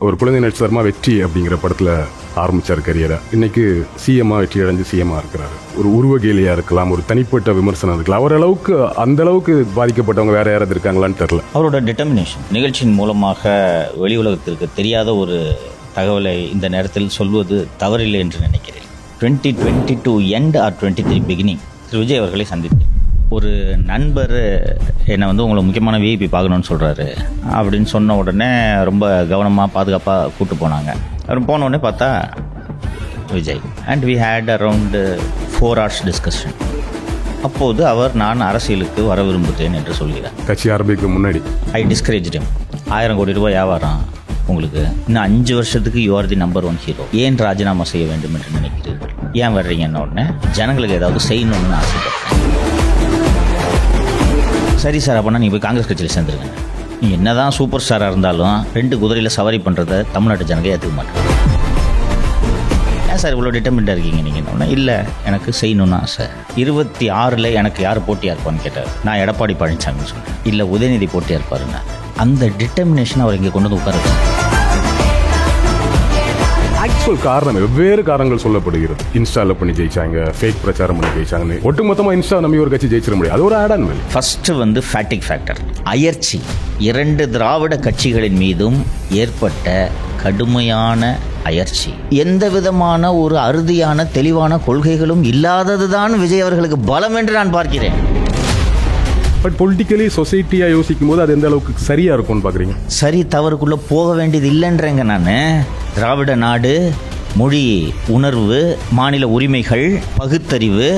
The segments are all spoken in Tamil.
ஒரு குழந்தை நட்சத்திரமா வெற்றி அப்படிங்கிற படத்தில் ஆரம்பித்தார் கரியரை. இன்னைக்கு சிஎம்மாக வெற்றி அடைஞ்சு சிஎம்மாக இருக்கிறாரு. ஒரு உருவகேலியாக இருக்கலாம், ஒரு தனிப்பட்ட விமர்சனம் இருக்கலாம். அவர் அளவுக்கு அந்த அளவுக்கு பாதிக்கப்பட்டவங்க வேற யாராவது இருக்காங்களான்னு தெரில. அவரோட டிட்டர்மினேஷன் நிகழ்ச்சியின் மூலமாக வெளி உலகத்திற்கு தெரியாத ஒரு தகவலை இந்த நேரத்தில் சொல்வது தவறில்லை என்று நினைக்கிறேன். 2022 எண்ட் ஆர் 23 பிகினிங் திரு விஜய் அவர்களை சந்தித்தேன். ஒரு நண்பர் என்னை வந்து உங்களை முக்கியமான விஐபி பார்க்கணுன்னு சொல்கிறாரு அப்படின்னு சொன்ன உடனே ரொம்ப கவனமாக பாதுகாப்பாக கூப்பிட்டு போனாங்க. அவர் போன உடனே பார்த்தா Vijay and we had around 4 hours discussion. அப்போது அவர் நான் அரசியலுக்கு வர விரும்புகிறேன் என்று சொல்கிறார். கட்சி ஆரம்பிக்க முன்னாடி ஐ டிஸ்கரேஜ்ட். 1000 கோடி ரூபாய் வியாபாரம் உங்களுக்கு, இன்னும் 5 வருஷத்துக்கு you are the number 1 hero. ஏன் ராஜினாமா செய்ய வேண்டும் என்று நினைக்கிறீர்கள்? ஏன் வர்றீங்கன்னு உடனே ஜனங்களுக்கு ஏதாவது செய்யணும்னு ஆசைப்படுறேன். சரி சார், அப்படின்னா நீங்கள் போய் காங்கிரஸ் கட்சியில் சேர்ந்துருங்க. நீங்கள் என்ன தான் சூப்பர் ஸ்டாராக இருந்தாலும் 2 குதிரையில் சவாரி பண்ணுறத தமிழ்நாட்டு ஜனங்க ஏற்றுக்க மாட்டாங்க. ஏன் சார் இவ்வளோ டிட்டர்மிண்டாக இருக்கீங்க நீங்கள்? இல்லை, எனக்கு செய்யணும்னா சார் 26 எனக்கு யார் போட்டியாக இருப்பான்னு கேட்டார். நான் எடப்பாடி பழனிசாமின்னு சொன்னேன். இல்லை, உதயநிதி போட்டியாக இருப்பாருன்னா. அந்த டிட்டர்மினேஷன் அவர் இங்கே கொண்டு வந்து உட்கார. ஆக்சுவல் காரணம் வெவ்வேறு காரணங்கள் சொல்லப்படுகிறது. இன்ஸ்டாவில் பண்ணி ஜெயிச்சாங்க, ஃபேக் பிரச்சாரம் பண்ணி ஜெயிச்சாங்க. ஒட்டுமொத்தமாக இன்ஸ்டா நம்பி ஒரு கட்சி ஜெயிச்சிட முடியாது. அது ஒரு ஆடான் வேலை. ஃபஸ்ட்டு வந்து ஃபேட்டிக் ஃபேக்டர், அயற்சி. 2 திராவிட கட்சிகளின் மீதும் ஏற்பட்ட கடுமையான அயற்சி. எந்த விதமான ஒரு அறுதியான தெளிவான கொள்கைகளும் இல்லாததுதான் விஜய் அவர்களுக்கு பலம் என்று நான் பார்க்கிறேன். பட் பொலிட்டிக்கலி சொசைட்டியாக யோசிக்கும் போது அது எந்த அளவுக்கு சரியாக இருக்கும்னு பார்க்குறீங்க? சரி தவறுக்குள்ளே போக வேண்டியது இல்லைன்றேங்க நான். திராவிட நாடு, மொழி உணர்வு, மாநில உரிமைகள், பகுத்தறிவு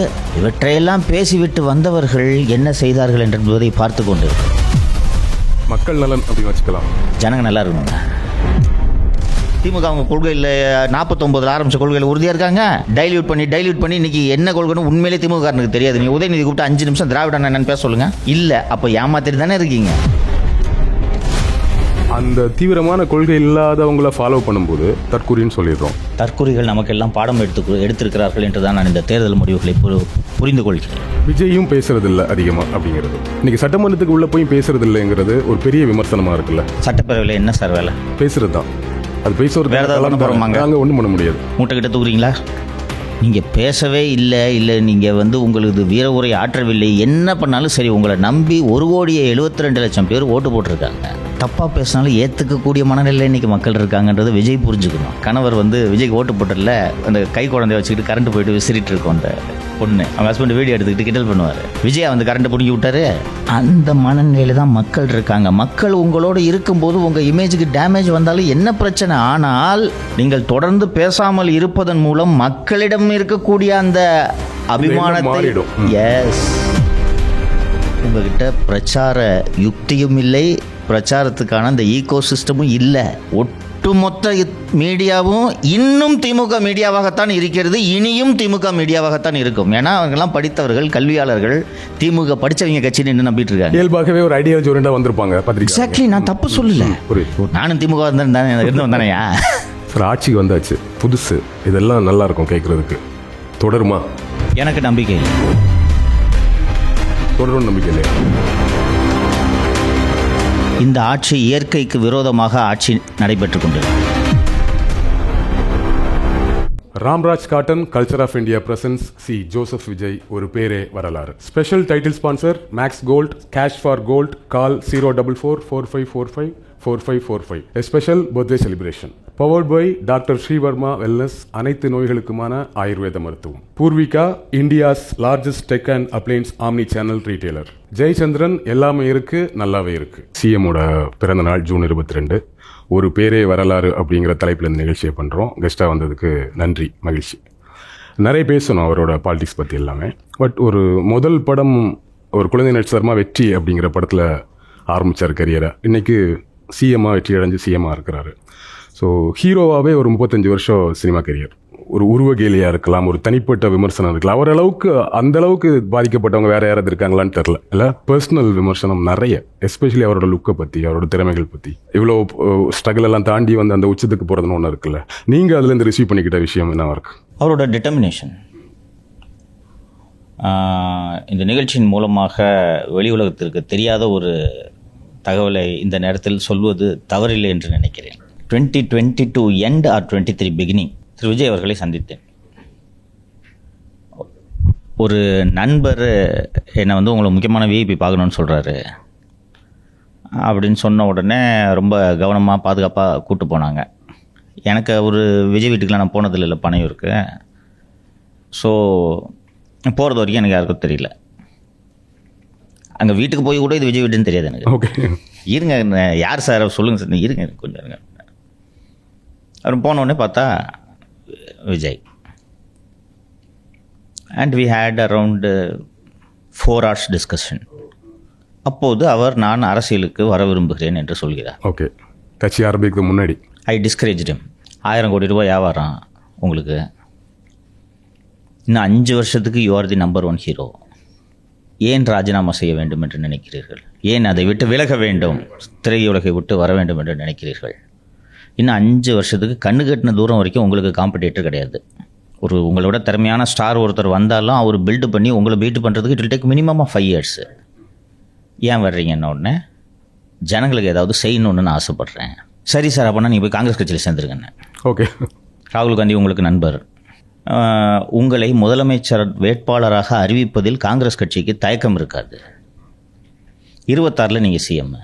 இவற்றையெல்லாம் பேசிவிட்டு வந்தவர்கள் என்ன செய்தார்கள் என்பதை பார்த்து கொண்டு மக்கள் நலன் அப்படின்னு வச்சுக்கலாம். ஜனங்க நல்லா இருக்கணுங்க. திமுக அவங்க கொள்கையில் 49 ஆரம்பிச்ச கொள்கையில் உறுதியாக இருக்காங்க. டைல்யூட் பண்ணி இன்னைக்கு என்ன கொள்கைன்னு உண்மையிலே திமுகனுக்கு தெரியாது. நீங்கள் உதயநிதி கூப்பிட்டு 5 நிமிஷம் திராவிட என்னன்னு பேச சொல்லுங்க. இல்லை, அப்போ ஏமாத்திட்டு தானே இருக்கீங்க. அந்த தீவிரமான கொள்கை இல்லாதவங்களை ஃபாலோ பண்ணும்போது தற்கொலைன்னு சொல்லிடுறோம். தற்கொலைகள் நமக்கெல்லாம் பாடம் எடுத்திருக்கிறார்கள் என்று தான் நான் இந்த தேர்தல் முடிவுகளை புரிந்து கொள்கிறேன். விஜயும் பேசுறதில்லை அதிகமாக அப்படிங்கிறது. இன்னைக்கு சட்டமன்றத்துக்கு உள்ள போய் பேசுறதில்லைங்கிறது ஒரு பெரிய விமர்சனமாக இருக்குல்ல. சட்டப்பேரவையில் என்ன சார் வேலை? பேசுறது தான். அது பேசுறது வேற ஏதாவது போகிறோமாங்க? நாங்கள் ஒன்றும் பண்ண முடியாது. மூட்டை கிட்ட தூக்குறீங்களா? நீங்கள் பேசவே இல்லை நீங்கள் வந்து உங்களுக்கு வீர உரை ஆற்றவில்லை. என்ன பண்ணாலும் சரி, உங்களை நம்பி 1,72,00,000 பேர் ஓட்டு போட்டிருக்காங்க. தப்பாக பேசினாலும் ஏற்றுக்கக்கூடிய மனநிலை இன்றைக்கி மக்கள் இருக்காங்கன்றதை விஜய் புரிஞ்சுக்கணும். கணவர் வந்து விஜய்க்கு ஓட்டு போட்டதில் அந்த கை குழந்தைய வச்சுக்கிட்டு கரண்ட் போயிட்டு விசிறிட்டு இருக்கோம் அந்த பொண்ணு. அவங்க ஹஸ்பண்ட் வீடியோ எடுத்துக்கிட்டு கிண்டல் பண்ணுவார். விஜய் வந்து கரண்ட்டை பிடிங்கி விட்டாரு. அந்த மனநிலையில் தான் மக்கள் இருக்காங்க. மக்கள் உங்களோட இருக்கும்போது உங்கள் இமேஜுக்கு டேமேஜ் வந்தாலும் என்ன பிரச்சனை? ஆனால் நீங்கள் தொடர்ந்து பேசாமல் இருப்பதன் மூலம் மக்களிடம் இருக்கக்கூடிய அந்த அபிமானத்தை, எஸ், உங்ககிட்ட பிரச்சார யுக்தியும் இல்லை, பிரச்சாரத்துக்கான அந்த ஈகோ சிஸ்டமும் இல்லை. ஒட்டுமொத்த மீடியாவும் இன்னும் திமுக மீடியாவாகத்தான் இருக்கிறது. இனியும் திமுக மீடியாவாகத்தான் இருக்கும். ஏன்னா அவங்கெல்லாம் படித்தவர்கள், கல்வியாளர்கள், திமுக படித்தவங்க கட்சின்னு என்ன நம்பிட்டு இருக்காங்க. இயல்பாகவே ஒரு ஐடியாலஜி ஓரியண்டா வந்திருப்பாங்க. எக்ஸாக்ட்லி, நான் தப்பு சொல்லல. நானும் திமுக இருந்து வந்தானேயா. சார், ஆட்சிக்கு வந்தாச்சு, புதுசு, இதெல்லாம் நல்லா இருக்கும் கேட்கறதுக்கு. தொடருமா? எனக்கு நம்பிக்கை இல்லை. தொடரும் நம்பிக்கை இல்லையா? இந்த ஆட்சி இயற்கைக்கு விரோதமாக ஆட்சி நடைபெற்றுக் கொண்டிருக்கிறது. Ramraj cotton, culture of India presents C Joseph Vijay, ஒரு பேரே வரலாறு. Special title sponsor Max Gold, cash for gold, call 04445454545. A special birthday celebration. Powered by doctor Sreevarma wellness, அனைத்து நோய்களுக்குமான ஆயுர்வேத மருத்துவம். Poorvika, India's largest tech and appliances omni channel retailer. Jayachandran, எல்லாமே இருக்கு, நல்லாவே இருக்கு. சிஎம்மோட பிறந்த நாள் ஜூன் 22. ஒரு பேரே வரலாறு அப்படிங்கிற தலைப்பில் இந்த நிகழ்ச்சியை பண்ணுறோம். கெஸ்ட்டாக வந்ததுக்கு நன்றி, மகிழ்ச்சி. நிறைய பேசணும் அவரோட பாலிடிக்ஸ் பற்றி எல்லாமே. பட் ஒரு முதல் படம் ஒரு குழந்தை நட்சத்திரமா வெற்றி அப்படிங்கிற படத்தில் ஆரம்பித்தார் கரியரை. இன்றைக்கி சிஎம்மாக வெற்றி அடைஞ்சு சிஎம்மாக இருக்கிறாரு. ஸோ ஹீரோவாகவே ஒரு 35 வருஷம் சினிமா கரியர். ஒரு உருவகேலியாக இருக்கலாம், ஒரு தனிப்பட்ட விமர்சனம் இருக்கலாம். அவர் அளவுக்கு அந்த அளவுக்கு பாதிக்கப்பட்டவங்க வேற யாராவது இருக்காங்களான்னு தெரில. இல்லை, பர்சனல் விமர்சனம் நிறைய, எஸ்பெஷலி அவரோட லுக்கை பற்றி, அவரோட திறமைகள் பற்றி. இவ்வளோ ஸ்ட்ரகிள் எல்லாம் தாண்டி வந்து அந்த உச்சத்துக்கு போகிறதுன்னு ஒன்று இருக்குல்ல. நீங்கள் அதுலேருந்து ரிசீவ் பண்ணிக்கிட்ட விஷயம் என்னவா இருக்கு? அவரோட டிட்டர்மினேஷன். இந்த நிகழ்ச்சியின் மூலமாக வெளி உலகத்திற்கு தெரியாத ஒரு தகவலை இந்த நேரத்தில் சொல்வது தவறில்லை என்று நினைக்கிறேன். 2022 எண்ட் ஆர் 23 பிகினிங் திரு விஜய் அவர்களை சந்தித்தேன். ஒரு நண்பர் என்னை வந்து உங்களை முக்கியமான விஐபி பார்க்கணுன்னு சொல்கிறாரு அப்படின்னு சொன்ன உடனே ரொம்ப கவனமாக பாதுகாப்பாக கூப்பிட்டு போனாங்க. எனக்கு ஒரு விஜய் வீட்டுக்கெலாம் நான் போனதில்லை, பணையும் இருக்குது. ஸோ போகிறது வரைக்கும் எனக்கு யாருக்கும் தெரியல. அங்கே வீட்டுக்கு போய் கூட இது விஜய் வீட்டுன்னு தெரியாது எனக்கு. ஓகே, இருங்க யார் சார் சொல்லுங்கள் சார், இருங்க கொஞ்சம் இருங்க. அவர் போனோடனே பார்த்தா Vijay. And we had around 4 hours discussion. அப்போது அவர் நான் அரசியலுக்கு வர விரும்புகிறேன் என்று சொல்கிறார். ஓகே, கட்சி ஆரம்பிக்கிறதுக்கு முன்னாடி ஐ டிஸ்கரேஜ்டு. 1000 கோடி ரூபாய் வியாபாரம் உங்களுக்கு, இன்னும் 5 வருஷத்துக்கு you are the number 1 hero. ஏன் ராஜினாமா செய்ய வேண்டும் என்று நினைக்கிறீர்கள்? ஏன் அதை விட்டு விலக வேண்டும், திரையுலகை விட்டு வர வேண்டும் என்று நினைக்கிறீர்கள்? இன்னும் 5 வருஷத்துக்கு கண்ணு கட்டின தூரம் வரைக்கும் உங்களுக்கு காம்படிட்டர் கிடையாது. ஒரு உங்களோட திறமையான ஸ்டார் ஒருத்தர் வந்தாலும் அவர் பில்டு பண்ணி உங்களை பீட் பண்ணுறதுக்கு it will take minimum of 5 years. ஏன் வர்றீங்கன்ன உடனே ஜனங்களுக்கு ஏதாவது செய்யணுன்னு நான் ஆசைப்பட்றேன். சரி சார், அப்படின்னா நீங்கள் போய் காங்கிரஸ் கட்சியில் சேர்ந்துருங்கண்ணே. ஓகே, ராகுல் காந்தி உங்களுக்கு நண்பர். உங்களை முதலமைச்சர் வேட்பாளராக அறிவிப்பதில் காங்கிரஸ் கட்சிக்கு தயக்கம் இருக்காது. 26 நீங்கள் சிஎம்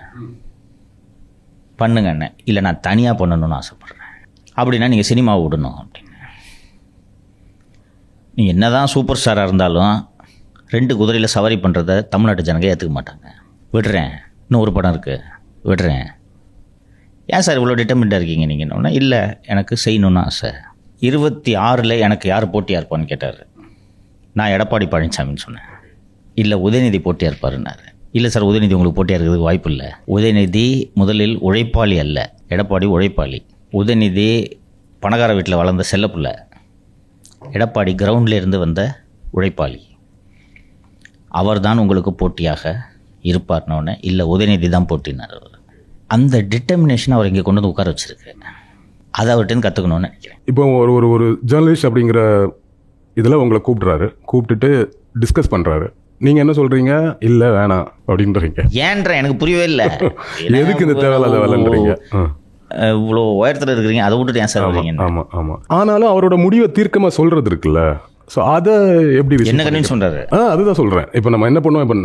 பண்ணுங்கண்ணே. இல்லை நான் தனியாக பண்ணணும்னு ஆசைப்பட்றேன். அப்படின்னா நீங்கள் சினிமாவை விடணும் அப்படின்னு. நீங்கள் என்ன தான் சூப்பர் ஸ்டாராக இருந்தாலும் 2 குதிரையில் சவாரி பண்ணுறத தமிழ்நாட்டு ஜனங்க ஏற்றுக்க மாட்டாங்க. விடுறேன், இன்னும் ஒரு படம் இருக்குது, விடுறேன். ஏன் சார் இவ்வளோ டிட்டர்மெண்ட்டாக இருக்கீங்க நீங்கள்? இல்லை, எனக்கு செய்யணுன்னு ஆசை. 26 எனக்கு யார் போட்டியாக இருப்பான்னு கேட்டார். நான் எடப்பாடி பழனிசாமின்னு சொன்னேன். இல்லை உதயநிதி போட்டியாக இருப்பாருன்னாரு. இல்லை சார், உதயநிதி உங்களுக்கு போட்டியாக இருக்கிறதுக்கு வாய்ப்பு இல்லை. உதயநிதி முதலில் உழைப்பாளி அல்ல, எடப்பாடி உழைப்பாளி. உதயநிதி பணக்கார வீட்டில் வளர்ந்த செல்லப்பிள்ளை, எடப்பாடி கிரவுண்டில் இருந்து வந்த உழைப்பாளி. அவர் தான் உங்களுக்கு போட்டியாக இருப்பார்னோடனே இல்லை உதயநிதி தான் போட்டினார். அந்த டிட்டர்மினேஷன் அவர் இங்கே கொண்டு வந்து உட்கார வச்சுருக்கு. அதை அவர்கிட்ட கற்றுக்கணும்னு நினைக்கிறேன். இப்போ ஒரு ஜேர்னலிஸ்ட் அப்படிங்கிற இதில் உங்களை கூப்பிட்டுட்டு டிஸ்கஸ் பண்ணுறாரு. நீங்கள் என்ன சொல்கிறீங்க? இல்லை வேணாம் அப்படின்றீங்க. ஏன்ற எனக்கு புரியவே இல்லை. எதுக்கு இந்த தேவையில்லாத வேலைன்றீங்க? இவ்வளோ உயரத்தில் இருக்கிறீங்க, அதை விட்டுட்டு ஏன் சார் வரீங்க? ஆமாம் ஆமாம். ஆனாலும் அவரோட முடிவை தீர்க்கமாக சொல்கிறது இருக்குல்ல, ஸோ அதை எப்படி என்ன கன்வின்ஸ் பண்ணுறாரு? அதுதான் சொல்கிறேன். இப்போ நம்ம என்ன பண்ணுவோம், இப்போ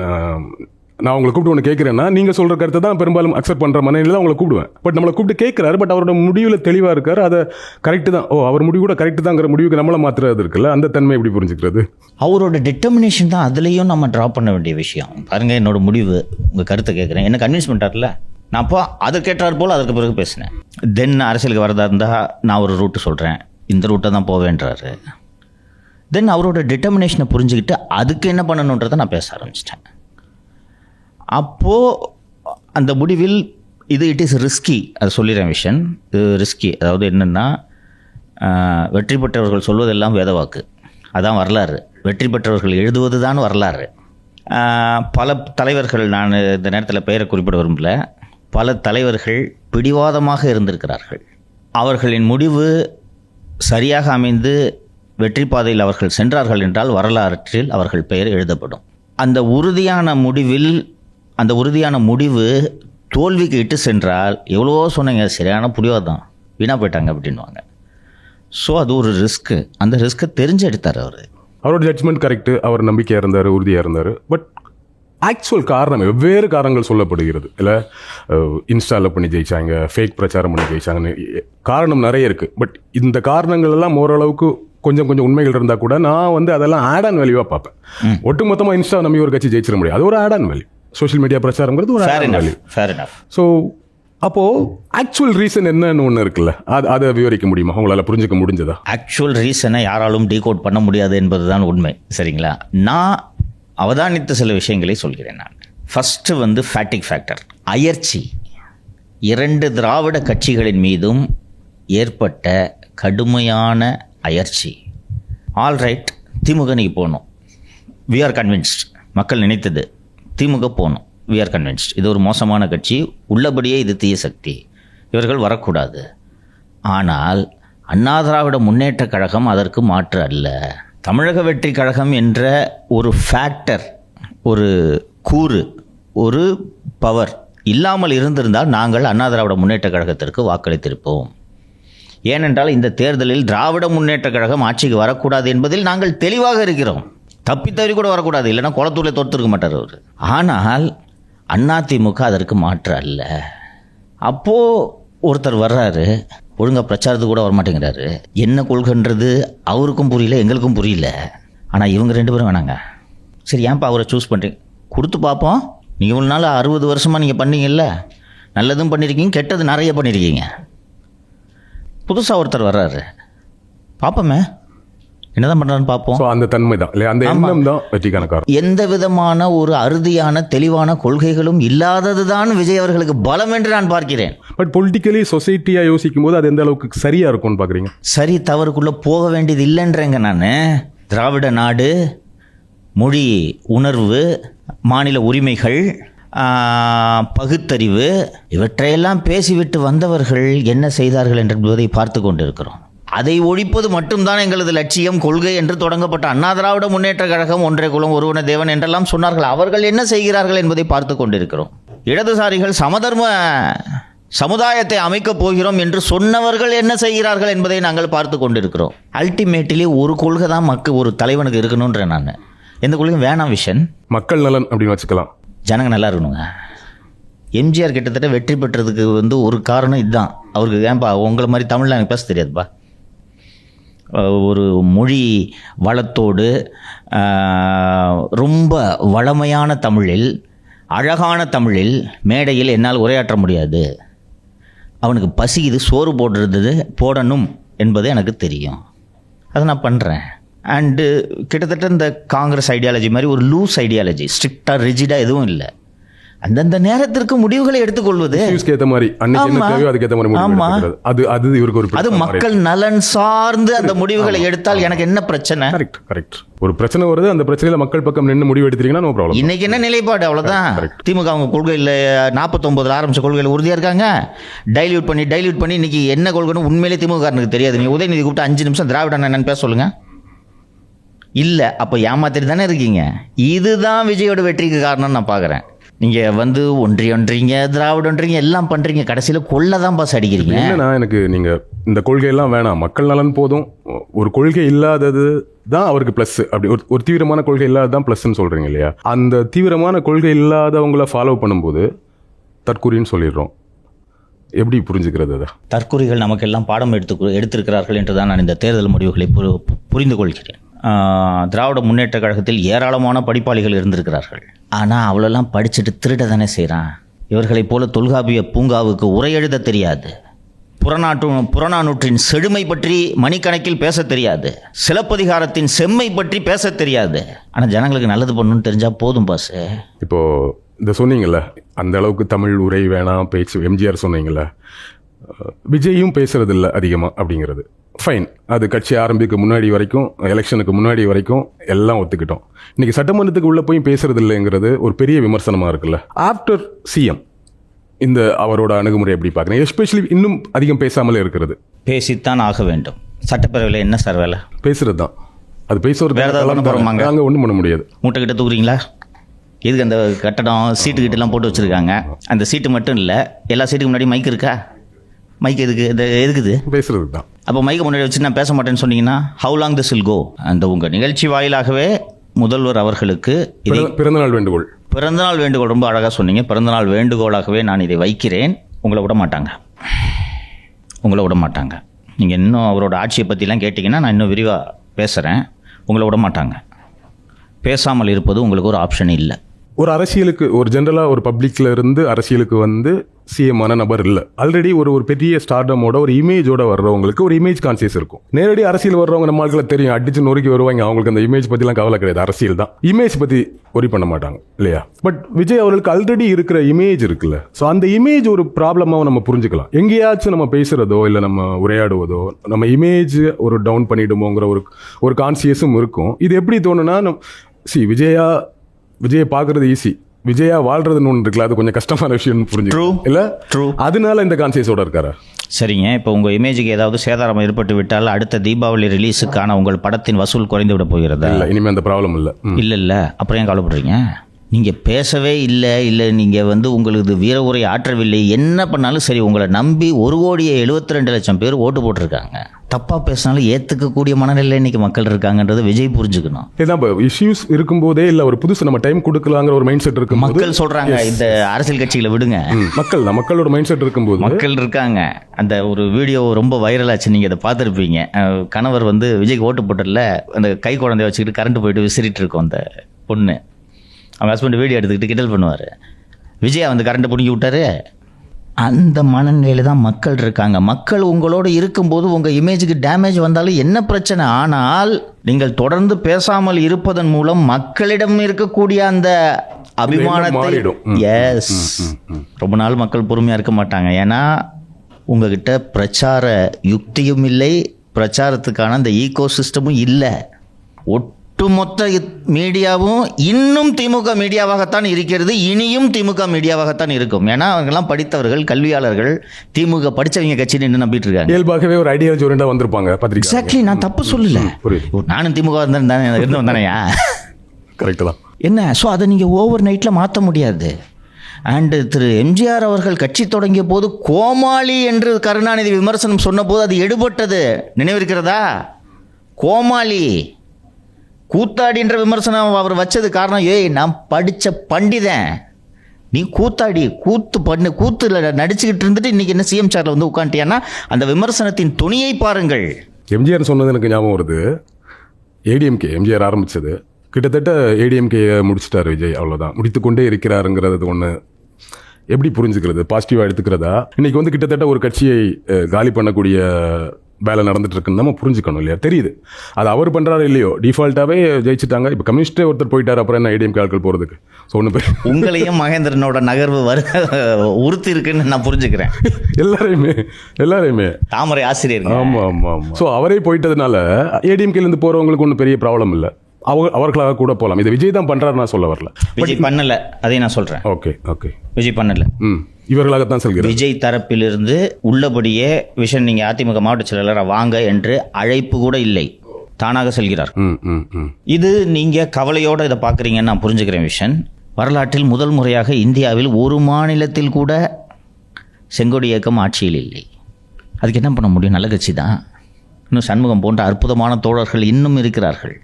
நான் உங்களை கூப்பிட்டு ஒன்று கேட்குறேன்னா நீங்கள் சொல்கிற கருத்தை தான் பெரும்பாலும் அக்செப்ட் பண்ணுற மனையில் தான் உங்களை கூப்பிடுவேன். பட் நம்மளை கூப்பிட்டு கேட்குறாரு, பட் அவரோட முடிவில் தெளிவாக இருக்கார். அதை கரெக்டு தான், அவர் முடிவு கூட கரெக்டு தாங்கிற முடிவுக்கு நம்மளை மாற்றுறது இருக்குல்ல, அந்த தன்மை எப்படி புரிஞ்சுக்கிறது? அவரோட டிட்டர்மினேஷன் தான் அதுலேயும் நம்ம ட்ரா பண்ண வேண்டிய விஷயம். பாருங்கள், என்னோட முடிவு, உங்கள் கருத்தை கேட்குறேன், என்ன கன்வின்ஸ் பண்ணிட்டார்ல, நான் அப்போ அதை கேட்டார் போல் அதற்கு பிறகு பேசினேன். தென் அரசியலுக்கு வரதா இருந்தால் நான் ஒரு ரூட்டு சொல்கிறேன், இந்த ரூட்டை தான் போவேன்றாரு. தென் அவரோட டிட்டர்மினேஷனை புரிஞ்சுக்கிட்டு அதுக்கு என்ன பண்ணணுன்றதை நான் பேச ஆரம்பிச்சிட்டேன். அப்போது அந்த முடிவில் இட் இஸ் ரிஸ்கி, அது சொல்லிடுறேன் விஷயம். இது ரிஸ்கி, அதாவது என்னென்னா வெற்றி பெற்றவர்கள் சொல்வதெல்லாம் வேதவாக்கு, அதான் வரலாறு. வெற்றி பெற்றவர்கள் எழுதுவது தான் வரலாறு. பல தலைவர்கள், நான் இந்த நேரத்தில் பெயரை குறிப்பிட விரும்பல, பல தலைவர்கள் பிடிவாதமாக இருந்திருக்கிறார்கள். அவர்களின் முடிவு சரியாக அமைந்து வெற்றி பாதையில் அவர்கள் சென்றார்கள் என்றால் வரலாற்றில் அவர்கள் பெயர் எழுதப்படும். அந்த உறுதியான முடிவு தோல்விக்கு இட்டு சென்றால் எவ்வளவோ சொன்னீங்க, சரியான புரியாதான், வீணாக போயிட்டாங்க அப்படின்வாங்க. ஸோ அது ஒரு ரிஸ்க்கு. அந்த ரிஸ்க்கை தெரிஞ்சு எடுத்தார் அவர். அவரோட ஜட்ஜ்மெண்ட் கரெக்டு, அவர் நம்பிக்கையாக இருந்தார், உறுதியாக இருந்தார். பட் ஆக்சுவல் காரணம் வெவ்வேறு காரணங்கள் சொல்லப்படுகிறது. இல்லை இன்ஸ்டாவில் பண்ணி ஜெயிச்சாங்க, ஃபேக் பிரச்சாரம் பண்ணி ஜெயிச்சாங்கன்னு காரணம் நிறைய இருக்குது. பட் இந்த காரணங்கள் எல்லாம் ஓரளவுக்கு கொஞ்சம் உண்மைகள் இருந்தால் கூட நான் அதெல்லாம் ஆட் ஆன் வேல்யூவாக பார்ப்பேன். ஒட்டுமொத்தமாக இன்ஸ்டா நம்பி ஒரு கட்சி ஜெயிச்சிட முடியாது, அது ஒரு add on value. Social media பிரச்சாரங்கிறது ஒரு ஆட் ஆன் வேல்யூ. ஸோ அப்போது ஆக்சுவல் ரீசன் என்னன்னு ஒன்று இருக்குல்ல, அதை விவரிக்க முடியுமா? உங்களால் புரிஞ்சுக்க முடிஞ்சதா? ஆக்சுவல் ரீசனை யாராலும் டீகோட் பண்ண முடியாது என்பது தான் உண்மை. சரிங்களா? நான் அவதானித்த சில விஷயங்களை சொல்கிறேன். நான் ஃபஸ்ட்டு ஃபேட்டிக் ஃபேக்டர், அயற்சி. 2 திராவிட கட்சிகளின் மீதும் ஏற்பட்ட கடுமையான அயற்சி. ஆல்ரைட், திமுக நீ போகணும், வி ஆர் கன்வின்ஸ்ட். மக்கள் நினைத்தது திமுக போகணும், வி ஆர் கன்வின்ஸ்ட். இது ஒரு மோசமான கட்சி, உள்ளபடியே இது தீய சக்தி, இவர்கள் வரக்கூடாது. ஆனால் அண்ணா திராவிட முன்னேற்றக் கழகம் அதற்கு மாற்று அல்ல. தமிழக வெற்றி கழகம் என்ற ஒரு ஃபேக்டர், ஒரு கூறு, ஒரு பவர் இல்லாமல் இருந்திருந்தால் நாங்கள் அண்ணா திராவிட முன்னேற்றக் கழகத்திற்கு வாக்களித்திருப்போம். ஏனென்றால் இந்த தேர்தலில் திராவிட முன்னேற்றக் கழகம் ஆட்சிக்கு வரக்கூடாது என்பதில் நாங்கள் தெளிவாக இருக்கிறோம். தப்பித்தவறி கூட வரக்கூடாது, இல்லைன்னா குளத்தூரில் தோற்றுருக்க மாட்டார் அவர். ஆனால் அதிமுக அதற்கு மாற்று அல்ல. அப்போது ஒருத்தர் வர்றாரு, ஒழுங்காக பிரச்சாரத்துக்கு கூட வரமாட்டேங்கிறாரு. என்ன கொள்கைன்றது அவருக்கும் புரியல, எங்களுக்கும் புரியல. ஆனால் இவங்க 2 பேரும் வேணாங்க. சரி, ஏன்ப்பா அவரை சூஸ் பண்ணுறீங்க? கொடுத்து பார்ப்போம். நீங்கள் இவ்வளோ நாள் 60 வருஷமாக நீங்கள் பண்ணீங்கல்ல, நல்லதும் பண்ணியிருக்கீங்க, கெட்டது நிறைய பண்ணியிருக்கீங்க. புதுசாக ஒருத்தர் வர்றாரு, பார்ப்போமே என்னதான் பண்ணுறான்னு பார்ப்போம். ஸோ அந்த தன்மை தான் இல்லையா, அந்த எண்ணம் தான் வெற்றிக்கான காரணம். எந்த விதமான ஒரு அறுதியான தெளிவான கொள்கைகளும் இல்லாதது தான் விஜய் அவர்களுக்கு பலம் என்று நான் பார்க்கிறேன். பட் பொலிட்டிக்கலி சொசைட்டியாக யோசிக்கும் போது அது எந்த அளவுக்கு சரியாக இருக்கும்னு பார்க்குறீங்க? சரி தவறுக்குள்ளே போக வேண்டியது இல்லைன்றேங்க நான். திராவிட நாடு, மொழி உணர்வு, மாநில உரிமைகள், பகுத்தறிவு, இவற்றையெல்லாம் பேசிவிட்டு வந்தவர்கள் என்ன செய்தார்கள் என்பதை பார்த்து கொண்டிருக்கிறோம். அதை ஒழிப்பது மட்டும்தான் எங்களது லட்சியம், கொள்கை என்று தொடங்கப்பட்ட அண்ணா திராவிட முன்னேற்ற கழகம் ஒன்றே குலம் ஒருவன தேவன் என்றெல்லாம் சொன்னார்கள். அவர்கள் என்ன செய்கிறார்கள் என்பதை பார்த்து கொண்டிருக்கிறோம். இடதுசாரிகள் சமதர்ம சமுதாயத்தை அமைக்கப் போகிறோம் என்று சொன்னவர்கள் என்ன செய்கிறார்கள் என்பதை நாங்கள் பார்த்து கொண்டிருக்கிறோம். அல்டிமேட்லி ஒரு கொள்கை தான் ஒரு தலைவனுக்கு இருக்கணுன்ற நான். எந்த கொள்கையும் வேணாம். விஷன் மக்கள் நலன் அப்படின்னு வச்சுக்கலாம். ஜனங்க நல்லா இருக்கணுங்க. எம்ஜிஆர் கிட்டத்தட்ட வெற்றி பெற்றதுக்கு ஒரு காரணம் இதுதான். அவருக்கு ஏன்பா உங்களை மாதிரி தமிழில் எனக்கு பேச தெரியாதுப்பா, ஒரு மொழி வளத்தோடு ரொம்ப வளமையான தமிழில், அழகான தமிழில் மேடையில் என்னால் உரையாற்ற முடியாது. அவனுக்கு பசிக்குது, சோறு போடணும் என்பது எனக்கு தெரியும், அதை நான் பண்ணுறேன். அண்டு கிட்டத்தட்ட இந்த காங்கிரஸ் ஐடியாலஜி மாதிரி ஒரு லூஸ் ஐடியாலஜி, ஸ்ட்ரிக்டாக ரிஜிடாக எதுவும் இல்லை. அந்தந்த நேரத்திற்கு முடிவுகளை எடுத்துக்கொள்வது, அது மக்கள் நலன் சார்ந்து அந்த முடிவுகளை எடுத்தால் எனக்கு என்ன பிரச்சனை? ஒரு பிரச்சனை வருது, அந்த பிரச்சனையில மக்கள் பக்கம் நின்று முடிவு எடுத்தீங்கன்னா நோ ப்ராப்ளம். இன்னைக்கு என்ன நிலைப்பாடு? அவ்வளவுதான். திமுக அவங்க கொள்கையில் 49 ஆரம்பிச்ச கொள்கையில் உறுதியா இருக்காங்க. டைல்யூட் பண்ணி இன்னைக்கு என்ன கொள்கைன்னு உண்மையிலே திமுக தெரியாது. நீ உதயநிதி கூப்பிட்டு 5 நிமிஷம் திராவிட என்னன்னு பேச சொல்லுங்க. இல்ல, அப்ப ஏமாத்திட்டு தானே இருக்கீங்க. இதுதான் விஜயோட வெற்றிக்கு காரணம் நான் பாக்குறேன். நீங்கள் ஒன்றியன்றீங்க, திராவிடன்றீங்க, எல்லாம் பண்ணுறீங்க, கடைசியில் கொள்ள தான் பாஸ் அடிக்கிறீங்க. என்னன்னா, எனக்கு நீங்கள் இந்த கொள்கையெல்லாம் வேணாம், மக்கள் நலன் போதும், ஒரு கொள்கை இல்லாதது தான் அவருக்கு ப்ளஸ், அப்படி ஒரு தீவிரமான கொள்கை இல்லாதது தான் ப்ளஸ்ன்னு சொல்கிறீங்க இல்லையா? அந்த தீவிரமான கொள்கை இல்லாதவங்கள ஃபாலோ பண்ணும்போது தற்கொலைன்னு சொல்லிடுறோம். எப்படி புரிஞ்சுக்கிறது அதை? தற்கொலைகள் நமக்கெல்லாம் பாடம் எடுத்திருக்கிறார்கள் என்று தான் நான் இந்த தேர்தல் முடிவுகளை புரிந்து கொள்கிறேன். திராவிட முன்னேற்ற கழகத்தில் ஏராளமான படிப்பாளிகள் இருந்திருக்கிறார்கள். ஆனால் அவ்வளோலாம் படிச்சுட்டு திருட தானே செய்கிறான். இவர்களைப் போல தொல்காப்பிய பூங்காவுக்கு உரை எழுத தெரியாது, புறநானூற்றின் செழுமை பற்றி மணிக்கணக்கில் பேச தெரியாது, சிலப்பதிகாரத்தின் செம்மை பற்றி பேச தெரியாது. ஆனால் ஜனங்களுக்கு நல்லது பண்ணணும்னு தெரிஞ்சால் போதும் பாஸ். இப்போது இந்த சொன்னீங்கள்ல, அந்த அளவுக்கு தமிழ் உரை வேணாம் பேச்சு, எம்ஜிஆர் சொன்னீங்கள்ல, விஜயும் பேசுறதில்ல அதிகமாக அப்படிங்கிறது ஃபைன். அது கட்சி ஆரம்பிக்க முன்னாடி வரைக்கும், எலெக்ஷனுக்கு முன்னாடி வரைக்கும் எல்லாம் ஒத்துக்கிட்டோம். இன்னைக்கு சட்டமன்றத்துக்கு உள்ள போய் பேசுறது இல்லைங்கிறது ஒரு பெரிய விமர்சனமாக இருக்குல்ல. ஆஃப்டர் சிஎம் இந்த அவரோட அணுகுமுறை எப்படி பார்க்குறேன்? எஸ்பெஷலி இன்னும் அதிகம் பேசாமலே இருக்கிறது. பேசித்தான் ஆக வேண்டும். சட்டப்பேரவையில் என்ன சார் வேலை? பேசுறது தான். அது பேசுறது அங்கே ஒன்றும் பண்ண முடியாது. மூட்டை கிட்ட தூக்குறீங்களா? எதுக்கு அந்த கட்டடம் சீட்டு கிட்டலாம் போட்டு வச்சுருக்காங்க? அந்த சீட்டு மட்டும் இல்லை, எல்லா சீட்டுக்கு முன்னாடி மைக் இருக்கா? மைக் எதுக்குது? பேசுறது தான். அப்போ மைக்கை முன்னாடி வச்சு நான் பேச மாட்டேன்னு சொன்னீங்கன்னா how long this will go? அந்த உங்கள் நிகழ்ச்சி வாயிலாகவே முதல்வர் அவர்களுக்கு பிறந்தநாள் வேண்டுகோள் ரொம்ப அழகாக சொன்னீங்க. பிறந்தநாள் வேண்டுகோளாகவே நான் இதை வைக்கிறேன். உங்களை விட மாட்டாங்க. நீங்கள் இன்னும் அவரோட ஆட்சியை பற்றிலாம் கேட்டிங்கன்னா நான் இன்னும் விரிவாக பேசுகிறேன். உங்களை விட மாட்டாங்க. பேசாமல் இருப்பது உங்களுக்கு ஒரு ஆப்ஷன் இல்லை. ஒரு அரசியலுக்கு, ஒரு ஜென்ரலாக ஒரு பப்ளிக்கில் இருந்து அரசியலுக்கு சிஎம்மான நபர் இல்லை. ஆல்ரெடி ஒரு பெரிய ஸ்டார்டமோட ஒரு இமேஜோட வர்றவங்களுக்கு ஒரு இமேஜ் கான்சியஸ் இருக்கும். நேரடி அரசியல் வர்றவங்க நம்மளுக்கு தெரியும், அடிச்சு நொறுக்கி வருவாங்க. அவங்களுக்கு அந்த இமேஜ் பற்றிலாம் கவலை கிடையாது. அரசியல் தான், இமேஜ் பற்றி ஒரி பண்ண மாட்டாங்க இல்லையா? பட் விஜய் அவர்களுக்கு ஆல்ரெடி இருக்கிற இமேஜ் இருக்குல்ல, ஸோ அந்த இமேஜ் ஒரு ப்ராப்ளமாக நம்ம புரிஞ்சுக்கலாம். எங்கேயாச்சும் நம்ம பேசுகிறதோ இல்லை நம்ம உரையாடுவதோ நம்ம இமேஜ் ஒரு டவுன் பண்ணிடுமோங்கிற ஒரு கான்சியஸும் இருக்கும். இது எப்படி தோணுன்னா, விஜயை பார்க்கறது ஈஸி, விஜயா வாழ்றதுன்னு ஒன்று இருக்குல்ல, அது கொஞ்சம் கஷ்டமான விஷயம் புரிஞ்சுக்கணும் இல்லை? அதனால இந்த கான்சியஸோட இருக்காரா? சரிங்க, இப்போ உங்கள் இமேஜுக்கு ஏதாவது சேதாரம் ஏற்பட்டு விட்டால் அடுத்த தீபாவளி ரிலீஸுக்கான உங்கள் படத்தின் வசூல் குறைந்து விட போகிறதா? இல்லை, இனிமேல் அந்த ப்ராப்ளம் இல்லை. இல்லை, அப்புறம் ஏன் கவலைப்படுறீங்க? நீங்கள் பேசவே இல்லை நீங்கள் வந்து உங்களுக்கு வீர உரை ஆற்றவில்லை, என்ன பண்ணாலும் சரி உங்களை நம்பி 1,72,00,000 பேர் ஓட்டு போட்டிருக்காங்க. தப்பாக பேசினாலும் ஏற்றுக்கக்கூடிய மனநிலை இன்னைக்கு மக்கள் இருக்காங்கன்றதை விஜய் புரிஞ்சுக்கணும். இதான் இஷ்யூஸ் இருக்கும்போதே இல்லை ஒரு புதுசு நம்ம டைம் கொடுக்கலாங்கிற ஒரு மைண்ட் செட் இருக்கு. மக்கள் சொல்கிறாங்க இந்த அரசியல் கட்சிகளை விடுங்க, மக்களோட மைண்ட் செட் இருக்கும்போது மக்கள் இருக்காங்க. அந்த ஒரு வீடியோ ரொம்ப வைரல் ஆச்சு, நீங்கள் அதை பார்த்துருப்பீங்க. கணவர் வந்து விஜய்க்கு ஓட்டு போட்டதில் அந்த கை குழந்தைய வச்சுக்கிட்டு கரண்ட் போயிட்டு விசிறிட்டு இருக்கோம் அந்த பொண்ணு. அவங்க ஹஸ்பண்ட் வீடியோ எடுத்துக்கிட்டு கிண்டல் பண்ணுவார். விஜயா வந்து கரண்ட்டை பிடிங்கி விட்டாரு. அந்த மனநிலையில் தான் மக்கள் இருக்காங்க. மக்கள் உங்களோடு இருக்கும்போது உங்கள் இமேஜுக்கு டேமேஜ் வந்தாலும் என்ன பிரச்சனை? ஆனால் நீங்கள் தொடர்ந்து பேசாமல் இருப்பதன் மூலம் மக்களிடம் இருக்கக்கூடிய அந்த அபிமானத்தை ரொம்ப நாள் மக்கள் பொறுமையாக இருக்க மாட்டாங்க. ஏன்னா உங்ககிட்ட பிரச்சார யுக்தியும் இல்லை, பிரச்சாரத்துக்கான அந்த ஈகோ சிஸ்டமும் இல்லை. ஒட்டுமொத்த மீடியாவும் இன்னும் திமுக மீடியாவாகத்தான் இருக்கிறது, இனியும் திமுக மீடியாவாகத்தான் இருக்கும். ஏன்னா அவங்கெல்லாம் படித்தவர்கள், கல்வியாளர்கள், திமுக படித்தவங்க கட்சின்னு என்ன நம்பிட்டு இருக்காங்க. இயல்பாகவே ஒரு ஐடியாலஜி ஓரியண்டா வந்திருப்பாங்க. எக்ஸாக்ட்லி, நான் தப்பு சொல்லல. நானும் திமுக இருந்தவன் தானேயா, கரெக்ட் தான். என்ன ஸோ அதை நீங்கள் ஓவர் நைட்டில் மாற்ற முடியாது. அண்டு திரு எம்ஜிஆர் அவர்கள் கட்சி தொடங்கிய போது கோமாளி என்று கருணாநிதி விமர்சனம் சொன்னபோது அது எடுபட்டது, நினைவிருக்கிறதா? கோமாளி கூத்தாடின்ற விமர்சனம் அவர் வச்சது காரணம், நான் படித்த பண்டிதன், நீ கூத்தாடி கூத்துல நடிச்சுக்கிட்டு இருந்துட்டு இன்னைக்கு என்ன சிஎம் சேர்ல வந்து உட்காந்துட்டியான்னா அந்த விமர்சனத்தின் துணியை பாருங்கள். எம்ஜிஆர் சொன்னது எனக்கு ஞாபகம் வருது. ஏடிஎம்கே எம்ஜிஆர் ஆரம்பிச்சது, கிட்டத்தட்ட ஏடிஎம்கே முடிச்சிட்டாரு விஜய், அவ்வளோதான், முடித்து கொண்டே இருக்கிறாருங்கிறது ஒன்று எப்படி புரிஞ்சுக்கிறது? பாசிட்டிவாக எடுத்துக்கிறதா? இன்னைக்கு வந்து கிட்டத்தட்ட ஒரு கட்சியை காலி பண்ணக்கூடிய வேலை நடந்துட்டு இருக்குன்னு நம்ம புரிஞ்சுக்கணும் இல்லையா? தெரியுது அது அவர் பண்ணுறாரு இல்லையோ, டிஃபால்ட்டாகவே ஜெயிச்சுட்டாங்க. இப்போ கம்யூனிஸ்டே ஒருத்தர் போயிட்டார், அப்புறம் என்ன ஏடிஎம்கே ஆட்கள் போகிறதுக்கு? ஸோ ஒன்று பேர் உங்களையும் மகேந்திரனோட நகர்வு உறுத்தி இருக்குன்னு நான் புரிஞ்சுக்கிறேன். எல்லாரையுமே தாமரை ஆசிரியர். ஆமாம். ஸோ அவரே போயிட்டதுனால ஏடிஎம்கேலேருந்து போகிறவங்களுக்கு ஒன்றும் பெரிய ப்ராப்ளம் இல்லை, அவர்களாக கூட போகலாம். இதை விஜய் தான் பண்ணுறாரு, நான் சொல்ல வரல. விஜய் பண்ணல, அதையும் நான் சொல்கிறேன். ஓகே விஜய் பண்ணல, இவர்களாகத்தான் சொல்கிறேன். விஜய் தரப்பிலிருந்து உள்ளபடியே விஷன் நீங்கள் அதிமுக மாவட்ட செயலாளராக வாங்க என்று அழைப்பு கூட இல்லை, தானாக செல்கிறார். இது நீங்கள் கவலையோடு இதை பார்க்குறீங்கன்னு நான் புரிஞ்சுக்கிறேன். விஷன் வரலாற்றில் முதல் முறையாக இந்தியாவில் ஒரு மாநிலத்தில் கூட செங்கொடி இயக்கம் ஆட்சியில் இல்லை. அதுக்கு என்ன பண்ண முடியும்? நல்ல கட்சி தான். இன்னும் சண்முகம் போன்ற அற்புதமான தோழர்கள் இன்னும் இருக்கிறார்கள்.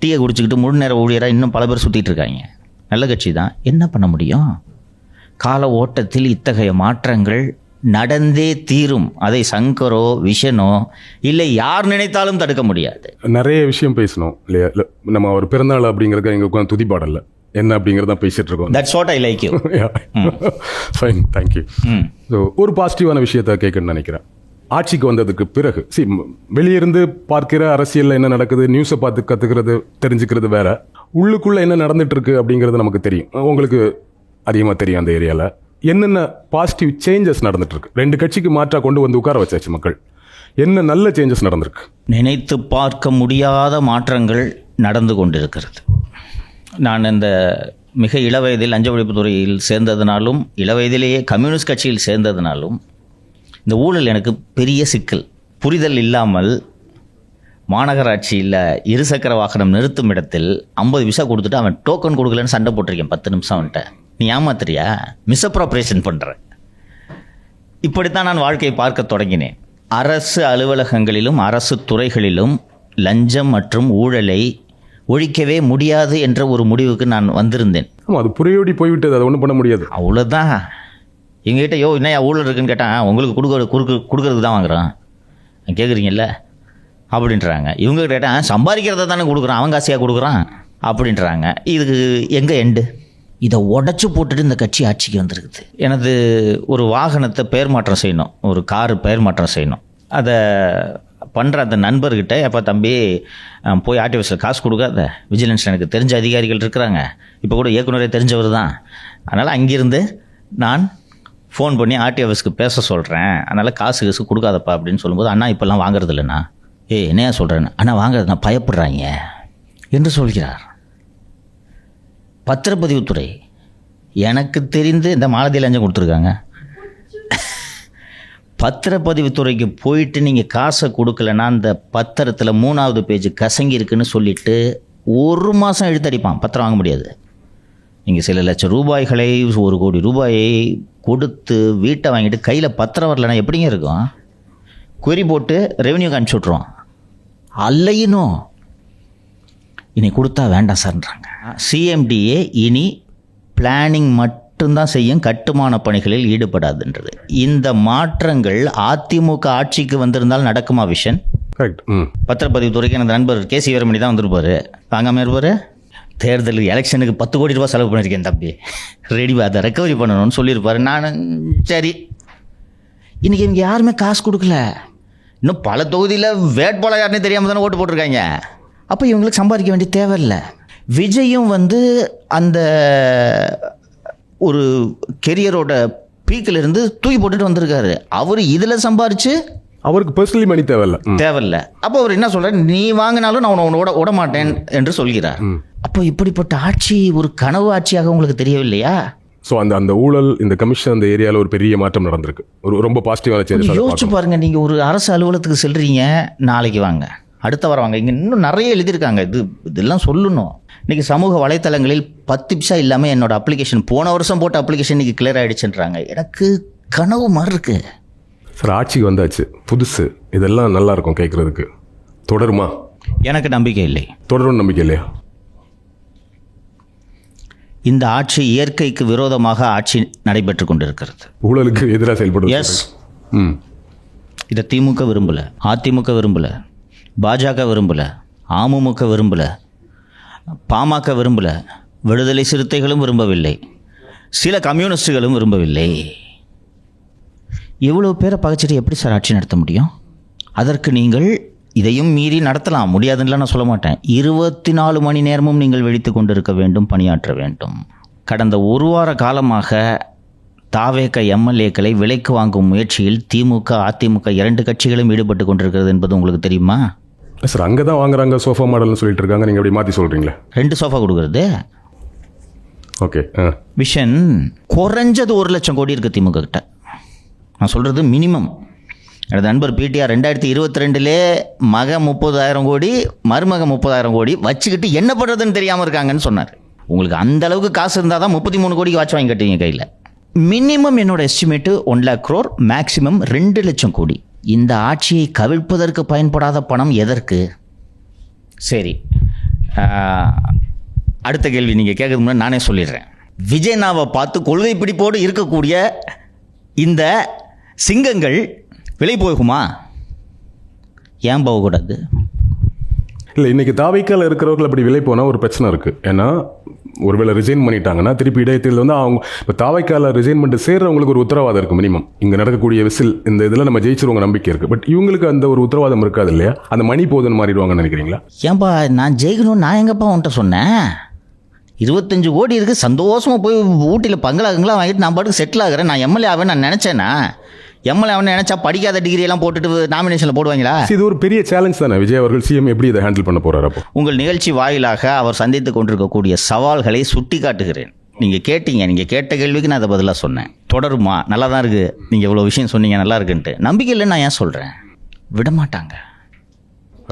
டீயை குடிச்சிக்கிட்டு முழு நேர ஊழியராக இன்னும் பல பேர் சுற்றிட்டு இருக்காங்க. நல்ல கட்சி தான். என்ன பண்ண முடியும்? கால ஓட்டத்தில் இத்தகைய மாற்றங்கள் நடந்தே தீரும். அதை சங்கரோ விஷனோ இல்லை யார் நினைத்தாலும் தடுக்க முடியாது. நிறைய விஷயம் பேசணும் இல்லையா? நம்ம அவர் பிறந்தநாள் அப்படிங்கிறத எங்க உட்காந்து துதி பாடல என்ன அப்படிங்கிறத பேசிட்டு இருக்கோம். That's what I like you. Fine, thank you. So ஒரு பாசிட்டிவான விஷயத்தை கேட்கணும்னு நினைக்கிறேன். ஆட்சிக்கு வந்ததுக்கு பிறகு வெளியிருந்து பார்க்கிற அரசியலில் என்ன நடக்குது, நியூஸை பார்த்து கற்றுக்கிறது தெரிஞ்சுக்கிறது வேற, உள்ளுக்குள்ளே என்ன நடந்துட்டு இருக்கு அப்படிங்கிறது நமக்கு தெரியும். உங்களுக்கு அதிகமாக தெரியும் அந்த ஏரியாவில் என்னென்ன பாசிட்டிவ் சேஞ்சஸ் நடந்துட்டு இருக்கு. 2 கட்சிக்கு மாற்றா கொண்டு வந்து உட்கார வச்சாச்சு மக்கள். என்ன நல்ல சேஞ்சஸ் நடந்திருக்கு? நினைத்து பார்க்க முடியாத மாற்றங்கள் நடந்து கொண்டிருக்கிறது. நான் இந்த மிக இளவயதில் லஞ்ச ஒழிப்புத்துறையில் சேர்ந்ததுனாலும் இளவயதிலேயே கம்யூனிஸ்ட் கட்சியில் சேர்ந்ததுனாலும் இந்த ஊழல் எனக்கு பெரிய சிக்கல். புரிதல் இல்லாமல் மாநகராட்சியில் இருசக்கர வாகனம் நிறுத்தும் இடத்தில் 50 பைசா கொடுத்துட்டு அவன் டோக்கன் கொடுக்கலன்னு சண்டை போட்டிருக்கேன் 10 நிமிஷம். அவன்கிட்ட நீ ஏமாத்துறியா, மிஸ்அப்ரோப்ரியேஷன் பண்ணுற. இப்படித்தான் நான் வாழ்க்கையை பார்க்க தொடங்கினேன். அரசு அலுவலகங்களிலும் அரசு துறைகளிலும் லஞ்சம் மற்றும் ஊழலை ஒழிக்கவே முடியாது என்ற ஒரு முடிவுக்கு நான் வந்திருந்தேன். அது புரியோடி போய்விட்டது, அதை ஒன்றும் பண்ண முடியாது, அவ்வளோதான். எங்ககிட்ட என்னையா ஊழல் இருக்குன்னு கேட்டால் உங்களுக்கு கொடுக்கறதுக்கு தான் வாங்குறான் கேட்குறீங்கல்ல அப்படின்றாங்க. இவங்க கேட்டால் சம்பாதிக்கிறத தானே கொடுக்குறான், அவங்க காசியாக கொடுக்குறான் அப்படின்றாங்க. இதுக்கு எங்கே எண்டு? இதை உடச்சி போட்டுட்டு இந்த கட்சி ஆட்சிக்கு வந்துருக்குது. எனது ஒரு வாகனத்தை பெயர் மாற்றம் செய்யணும், ஒரு காரு பெயர் மாற்றம் செய்யணும். அதை பண்ணுற அந்த நண்பர்கிட்ட, எப்போ தம்பி போய் ஆர்டிஓவில் காசு கொடுக்காத, விஜிலன்ஸில் எனக்கு தெரிஞ்ச அதிகாரிகள் இருக்கிறாங்க, இப்போ கூட இயக்குநரே தெரிஞ்சவர் தான், அதனால் அங்கிருந்து நான் ஃபோன் பண்ணி ஆர்டிஓஸ்க்கு பேச சொல்கிறேன், அதனால் காசு கொடுக்காதப்பா அப்படின்னு சொல்லும்போது, அண்ணா இப்போல்லாம் வாங்குறது இல்லைண்ணா. என்னையா சொல்கிறேன்னு, அண்ணா வாங்குறது நான் பயப்படுறாங்க என்று சொல்கிறார். பத்திரப்பதிவுத்துறை எனக்கு தெரிந்து இந்த மாலதி லஞ்சம் கொடுத்துருக்காங்க. பத்திரப்பதிவுத்துறைக்கு போயிட்டு நீங்கள் காசை கொடுக்கலன்னா அந்த பத்திரத்தில் 3வது பேஜ் கசங்கி இருக்குன்னு சொல்லிவிட்டு 1 மாதம் இழுத்தடிப்பான், பத்திரம் வாங்க முடியாது. நீங்கள் சில லட்சம் ரூபாய்களை 1 கோடி ரூபாயை கொடுத்து வீட்டை வாங்கிட்டு கையில் பத்திரம் வரலன்னா எப்படிங்க இருக்கும்? query போட்டு ரெவென்யூக்கு அனுப்பிச்சி விட்ருவோம். அல்லையினும் இனி கொடுத்தா வேண்டாம் சார்ன்றாங்க. சிஎம்டிஏ இனி பிளானிங் மட்டும்தான் செய்யும், கட்டுமான பணிகளில் ஈடுபடாதுன்றது. இந்த மாற்றங்கள் அதிமுக ஆட்சிக்கு வந்திருந்தால் நடக்குமா விஷன்? கரெக்ட். பத்திரப்பதிவு துறைக்கு எனது நண்பர் கேசி வீரமணி தான் வந்திருப்பார். வாங்காமல் இருப்பார். தேர்தல் எலெக்ஷனுக்கு 10 கோடி ரூபா செலவு பண்ணியிருக்கேன் தம்பி, ரெடி அதை ரெக்கவரி பண்ணணும்னு சொல்லியிருப்பார். நான் சரி, இன்றைக்கி இவங்க யாருமே காசு கொடுக்கல. இன்னும் பல தொகுதியில் வேட்பாளர் யாருன்னு தெரியாமல் தானே ஓட்டு போட்டிருக்காங்க. அப்போ இவங்களுக்கு சம்பாதிக்க வேண்டிய தேவையில்லை. விஜயும் அந்த ஒரு கெரியரோட பீக்கில் இருந்து தூக்கி போட்டுட்டு வந்திருக்காரு. அவர் இதில் சம்பாரித்து அவருக்கு பர்சனலி மணி தேவையில்லை. அப்போ அவர் என்ன சொல்கிறார்? நீ வாங்கினாலும் நான் உன்னை விட மாட்டேன் என்று சொல்கிறார். அப்போ இப்படிப்பட்ட ஆட்சி ஒரு கனவு ஆட்சியாக உங்களுக்கு தெரியவில்லையா? ஸோ அந்த ஊழல், இந்த கமிஷன், அந்த ஏரியாவில் ஒரு பெரிய மாற்றம் நடந்திருக்கு. ரொம்ப பாசிட்டிவான சேஞ்சஸ். யோசிச்சு பாருங்க, நீங்கள் ஒரு அரசு அலுவலகத்துக்கு செல்றீங்க, நாளைக்கு வாங்க, அடுத்த வாரம் வாங்க, இங்கே இன்னும் நிறைய எழுதியிருக்காங்க. இதெல்லாம் சொல்லணும். இன்றைக்கி சமூக வலைத்தளங்களில் 10 பைசா இல்லாமல் என்னோட அப்ளிகேஷன், போன வருஷம் போட்ட அப்ளிகேஷன் இன்றைக்கி கிளியர் ஆகிடுச்சுன்றாங்க. எனக்கு கனவு மாதிரி இருக்கு சார். ஆட்சிக்கு வந்தாச்சு, புதுசு, இதெல்லாம் நல்லா இருக்கும் கேட்குறதுக்கு. தொடருமா? எனக்கு நம்பிக்கை இல்லை. தொடரும் நம்பிக்கை இல்லையா? இந்த ஆட்சி இயற்கைக்கு விரோதமாக ஆட்சி நடைபெற்று கொண்டிருக்கிறது. ஊழலுக்கு எதிராக செயல்படுது. எஸ். இதை திமுக விரும்பலை, அதிமுக விரும்பலை, பாஜக விரும்பலை, அமமுக விரும்பலை, பாமக விரும்பலை, விடுதலை சிறுத்தைகளும் விரும்பவில்லை, சில கம்யூனிஸ்டுகளும் விரும்பவில்லை. எவ்வளோ பேரை பகைச்சிட்டு எப்படி சார் ஆட்சி நடத்த முடியும்? அதற்கு நீங்கள் இதையும் மீறி நடத்தலாம், முடியாதுன்னு நான் சொல்ல மாட்டேன். 24 மணி நேரமும் நீங்கள் வெடித்து கொண்டிருக்க வேண்டும், பணியாற்ற வேண்டும். கடந்த 1 வார காலமாக தாவேக எம்எல்ஏக்களை விலைக்கு வாங்கும் முயற்சியில் திமுக, அதிமுக 2 கட்சிகளும் ஈடுபட்டு கொண்டிருக்கிறது என்பது உங்களுக்கு தெரியுமா? சார், அங்கே தான் வாங்குறாங்க சோஃபா மாடல்னு சொல்லிட்டு இருக்காங்க. நீங்கள் எப்படி மாற்றி சொல்கிறீங்களே? 2 சோஃபா கொடுக்குறது. ஓகே. விஷன் குறைஞ்சது 1 லட்சம் கோடி இருக்குது திமுக கிட்ட. நான் சொல்கிறது மினிமம். எனது நண்பர் பிடிஆர் 2022 மக 30,000 கோடி, மருமக 30,000 கோடி வச்சுக்கிட்டு என்ன பண்ணுறதுன்னு தெரியாமல் இருக்காங்கன்னு சொன்னார். உங்களுக்கு அந்த அளவுக்கு காசு இருந்தால் தான் 33 கோடிக்கு வாட்ச் வாங்கி கட்டுவீங்க கையில். மினிமம் என்னோட எஸ்டிமேட்டு 1 lakh crore, மேக்சிமம் 2 லட்சம் கோடி. இந்த ஆட்சியை கவிழ்ப்பதற்கு பயன்படாத பணம் எதற்கு? சரி, அடுத்த கேள்வி நீங்கள் கேட்கறதுக்கு முன்னாடி நானே சொல்லிடுறேன். விஜய்னாவை பார்த்து கொள்கை பிடிப்போடு இருக்கக்கூடிய இந்த சிங்கங்கள் விலை போகுமா? ஏன் போகக்கூடாது? இல்லை, இன்றைக்கி தாவைக்கால் இருக்கிறவர்கள் அப்படி விலை போனால் ஒரு பிரச்சனை இருக்குது. ஏன்னா ஒருவேளை ரிசைன் பண்ணிட்டாங்கன்னா திருப்பி இடையத்தில் அவங்க இப்போ தாவைக்கால ரிசைன் பண்ணிட்டு சேர்றவங்களுக்கு ஒரு உத்தரவாதம் இருக்குது. மினிமம் இங்கே நடக்கக்கூடிய விசில் இந்த இதில் நம்ம ஜெயிச்சிருவங்க நம்பிக்கை இருக்குது. பட் இவங்களுக்கு அந்த ஒரு உத்தரவாதம் இருக்காது இல்லையா? அந்த மணி போதுன்னு மாறிடுவாங்கன்னு நினைக்கிறீங்களா? ஏன்பா நான் ஜெயிக்கணும், நான் எங்கப்பா உன்ட்ட சொன்னேன்? 25 கோடி இருக்குது, சந்தோஷமாக போய் ஊட்டியில் பங்களாங்களாம் வாங்கிட்டு நான் பாட்டுக்கு செட்டில் ஆகிறேன். நான் எம்எல்ஏ ஆவேன் நான் நினச்சேன்னா? எம்எல்ஏ அவனை நினச்சா படிக்காத டிகிரியெல்லாம் போட்டுட்டு நாமினேஷனில் போடுவாங்களா? இது ஒரு பெரிய சேலஞ்ச் தானே. விஜய் அவர்கள் சிஎம் எப்படி இதை ஹேண்டில் பண்ண போகிறார்? அப்போ உங்கள் நிகழ்ச்சி வாயிலாக அவர் சந்தித்து கொண்டிருக்கக்கூடிய சவால்களை சுட்டி காட்டுகிறேன். நீங்கள் கேட்டீங்க, நீங்கள் கேட்ட கேள்விக்கு நான் அதை பதிலாக சொன்னேன். தொடருமா? நல்லா தான் இருக்குது, நீங்கள் இவ்வளோ விஷயம் சொன்னீங்க நல்லா இருக்குன்ட்டு. நம்பிக்கை இல்லைன்னு நான் ஏன் சொல்கிறேன்? விடமாட்டாங்க.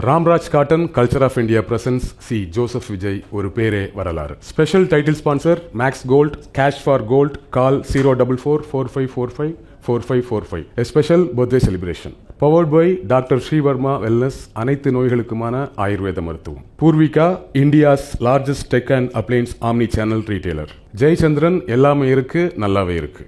Ramraj cotton culture of India presents C Joseph Vijay ஒரு பேரே வரலாறு. Special title sponsor Max Gold, cash for gold, call 04445454545. A special birthday celebration. Powered by doctor Sreevarma wellness, அனைத்து நோய்களுக்குமான ஆயுர்வேத மருத்துவம். Poorvika, India's largest tech and appliances omni channel retailer. Jayachandran, எல்லாமே இருக்கு, நல்லாவே இருக்கு.